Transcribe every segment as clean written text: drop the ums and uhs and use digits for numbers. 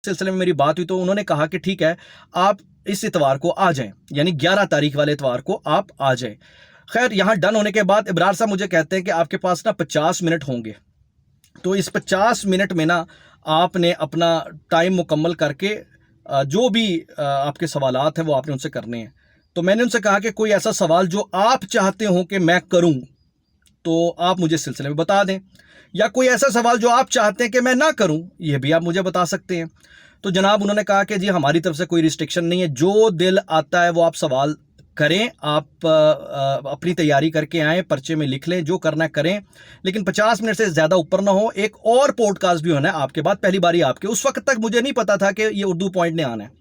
سلسلے میں میری بات ہوئی تو انہوں نے کہا کہ ٹھیک ہے آپ اس اتوار کو آ جائیں، یعنی 11 تاریخ والے اتوار کو آپ آ جائیں۔ خیر یہاں ڈن ہونے کے بعد ابرار صاحب مجھے کہتے ہیں کہ آپ کے پاس نا 50 منٹ ہوں گے، تو اس 50 منٹ میں نا آپ نے اپنا ٹائم مکمل کر کے جو بھی آپ کے سوالات ہیں وہ آپ نے ان سے کرنے ہیں۔ تو میں نے ان سے کہا کہ کوئی ایسا سوال جو آپ چاہتے ہوں کہ میں کروں تو آپ مجھے اس سلسلے میں بتا دیں، یا کوئی ایسا سوال جو آپ چاہتے ہیں کہ میں نہ کروں یہ بھی آپ مجھے بتا سکتے ہیں۔ تو جناب انہوں نے کہا کہ جی ہماری طرف سے کوئی ریسٹرکشن نہیں ہے، جو دل آتا ہے وہ آپ سوال کریں، آپ اپنی تیاری کر کے آئیں، پرچے میں لکھ لیں، جو کرنا ہے کریں، لیکن 50 منٹ سے زیادہ اوپر نہ ہو۔ ایک اور پوڈ کاسٹ بھی ہونا ہے آپ کے بعد، پہلی باری آپ کے۔ اس وقت تک مجھے نہیں پتا تھا کہ یہ اردو پوائنٹ نے آنا ہے،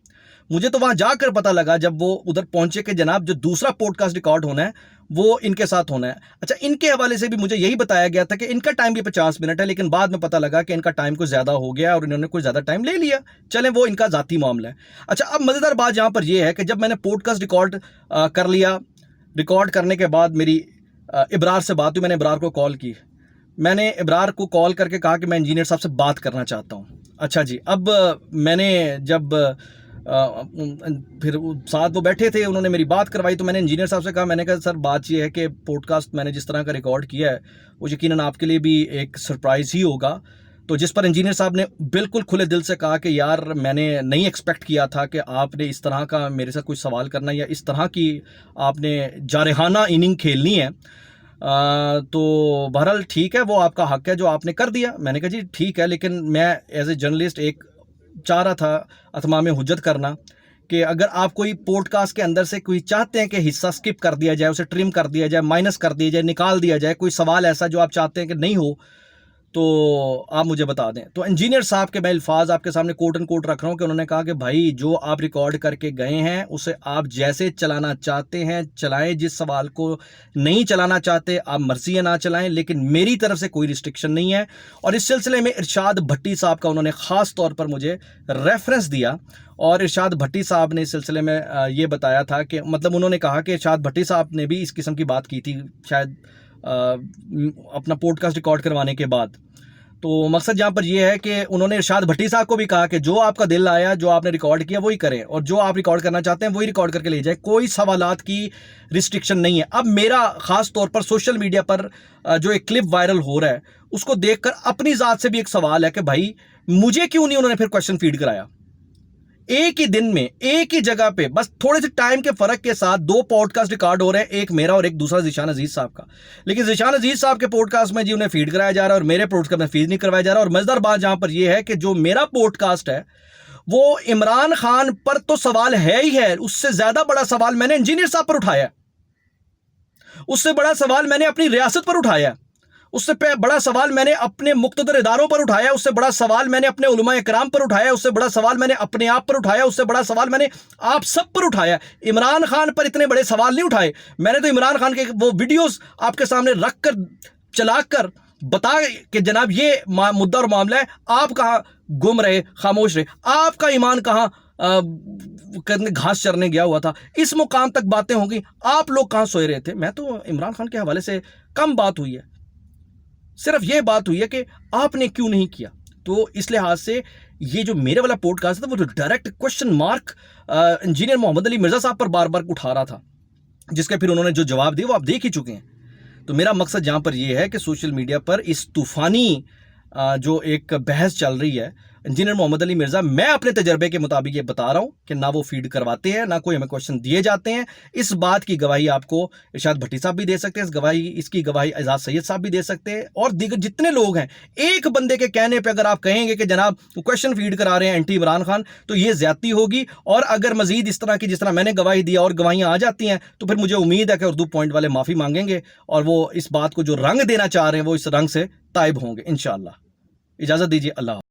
مجھے تو وہاں جا کر پتا لگا جب وہ ادھر پہنچے کہ جناب جو دوسرا پوڈ کاسٹ ریکارڈ ہونا ہے وہ ان کے ساتھ ہونا ہے۔ اچھا ان کے حوالے سے بھی مجھے یہی بتایا گیا تھا کہ ان کا ٹائم بھی 50 منٹ ہے، لیکن بعد میں پتا لگا کہ ان کا ٹائم کچھ زیادہ ہو گیا اور انہوں نے کچھ زیادہ ٹائم لے لیا، چلیں وہ ان کا ذاتی معاملہ ہے۔ اچھا اب مزیدار بات یہاں پر یہ ہے کہ جب میں نے پوڈ کاسٹ ریکارڈ کر لیا، ریکارڈ کرنے کے بعد میری ابرار سے بات ہوئی، میں نے ابرار کو کال کی، میں نے ابرار کو کال کر کے کہا کہ میں انجینئر صاحب سے بات کرنا چاہتا ہوں۔ اچھا جی، اب میں نے جب پھر ساتھ وہ بیٹھے تھے، انہوں نے میری بات کروائی تو میں نے انجینئر صاحب سے کہا، میں نے کہا سر بات یہ ہے کہ پوڈ کاسٹ میں نے جس طرح کا ریکارڈ کیا ہے وہ یقیناً آپ کے لیے بھی ایک سرپرائز ہی ہوگا۔ تو جس پر انجینئر صاحب نے بالکل کھلے دل سے کہا کہ یار میں نے نہیں ایکسپیکٹ کیا تھا کہ آپ نے اس طرح کا میرے ساتھ کوئی سوال کرنا یا اس طرح کی آپ نے جارحانہ اننگ کھیلنی ہے۔ تو بہرحال ٹھیک ہے، وہ آپ کا حق ہے جو آپ نے کر دیا۔ میں نے کہا جی ٹھیک ہے، لیکن میں ایز اے جرنلسٹ ایک چاہ رہا تھا اتمام حجت کرنا کہ اگر آپ کوئی پوڈ کاسٹ کے اندر سے کوئی چاہتے ہیں کہ حصہ سکپ کر دیا جائے، اسے ٹرم کر دیا جائے، مائنس کر دیا جائے، نکال دیا جائے، کوئی سوال ایسا جو آپ چاہتے ہیں کہ نہیں ہو تو آپ مجھے بتا دیں۔ تو انجینئر صاحب کے میں الفاظ آپ کے سامنے کوٹ اینڈ کوٹ رکھ رہا ہوں کہ انہوں نے کہا کہ بھائی جو آپ ریکارڈ کر کے گئے ہیں اسے آپ جیسے چلانا چاہتے ہیں چلائیں، جس سوال کو نہیں چلانا چاہتے آپ مرضی ہے نہ چلائیں، لیکن میری طرف سے کوئی ریسٹرکشن نہیں ہے۔ اور اس سلسلے میں ارشاد بھٹی صاحب کا انہوں نے خاص طور پر مجھے ریفرنس دیا، اور ارشاد بھٹی صاحب نے اس سلسلے میں یہ بتایا تھا کہ مطلب انہوں نے کہا کہ ارشاد بھٹی صاحب نے بھی اس قسم کی بات کی تھی شاید اپنا پوڈ کاسٹ ریکارڈ کروانے کے بعد۔ تو مقصد یہاں پر یہ ہے کہ انہوں نے ارشاد بھٹی صاحب کو بھی کہا کہ جو آپ کا دل آیا، جو آپ نے ریکارڈ کیا وہی کریں، اور جو آپ ریکارڈ کرنا چاہتے ہیں وہی ریکارڈ کر کے لے جائیں، کوئی سوالات کی ریسٹرکشن نہیں ہے۔ اب میرا خاص طور پر سوشل میڈیا پر جو ایک کلپ وائرل ہو رہا ہے اس کو دیکھ کر اپنی ذات سے بھی ایک سوال ہے کہ بھائی مجھے کیوں نہیں انہوں نے پھر کویشچن فیڈ کرایا؟ ایک ہی دن میں ایک ہی جگہ پہ بس تھوڑے سے ٹائم کے فرق کے ساتھ دو پوڈ کاسٹ ریکارڈ ہو رہے ہیں، ایک میرا اور ایک دوسرا ذیشان عزیز صاحب کا، لیکن ذیشان عزیز صاحب کے پوڈ کاسٹ میں جی انہیں فیڈ کرایا جا رہا ہے اور میرے پوڈ کاسٹ میں فیڈ نہیں کروایا جا رہا۔ اور مزیدار بات جہاں پر یہ ہے کہ جو میرا پوڈ کاسٹ ہے وہ عمران خان پر تو سوال ہے ہی ہے، اس سے زیادہ بڑا سوال میں نے انجینئر صاحب پر اٹھایا ہے، اس سے بڑا سوال میں نے اپنی ریاست پر اٹھایا ہے، اس سے بڑا سوال میں نے اپنے مقتدر اداروں پر اٹھایا، اس سے بڑا سوال میں نے اپنے علماء اکرام پر اٹھایا، اس سے بڑا سوال میں نے اپنے آپ پر اٹھایا، اس سے بڑا سوال میں نے آپ سب پر اٹھایا۔ عمران خان پر اتنے بڑے سوال نہیں اٹھائے میں نے، تو عمران خان کے وہ ویڈیوز آپ کے سامنے رکھ کر چلا کر بتا کہ جناب یہ مدعا اور معاملہ ہے، آپ کہاں گم رہے، خاموش رہے، آپ کا ایمان کہاں گھاس چرنے گیا ہوا تھا، اس مقام تک باتیں ہوں گی، آپ لوگ کہاں سوئے رہے تھے؟ میں تو عمران خان کے حوالے سے کم بات ہوئی ہے، صرف یہ بات ہوئی ہے کہ آپ نے کیوں نہیں کیا۔ تو اس لحاظ سے یہ جو میرے والا پوڈ کاسٹ تھا وہ جو ڈائریکٹ کوشچن مارک انجینئر محمد علی مرزا صاحب پر بار بار اٹھا رہا تھا، جس کے پھر انہوں نے جو جواب دیا وہ آپ دیکھ ہی چکے ہیں۔ تو میرا مقصد یہاں پر یہ ہے کہ سوشل میڈیا پر اس طوفانی جو ایک بحث چل رہی ہے انجینئر محمد علی مرزا، میں اپنے تجربے کے مطابق یہ بتا رہا ہوں کہ نہ وہ فیڈ کرواتے ہیں، نہ کوئی ہمیں کویشچن دیے جاتے ہیں۔ اس بات کی گواہی آپ کو ارشاد بھٹی صاحب بھی دے سکتے ہیں، اس کی گواہی اعزاز سید صاحب بھی دے سکتے ہیں، اور دیگر جتنے لوگ ہیں۔ ایک بندے کے کہنے پہ اگر آپ کہیں گے کہ جناب کویشچن فیڈ کرا رہے ہیں اینٹی عمران خان، تو یہ زیادتی ہوگی۔ اور اگر مزید اس طرح کی جس طرح میں نے گواہی دیا اور گواہیاں آ جاتی ہیں تو پھر مجھے امید ہے کہ اردو پوائنٹ والے معافی مانگیں گے اور وہ اس بات کو جو رنگ دینا چاہ رہے ہیں وہ اس رنگ سے تائب ہوں گے انشاءاللہ۔ اجازت دیجیے، اللہ حافظ۔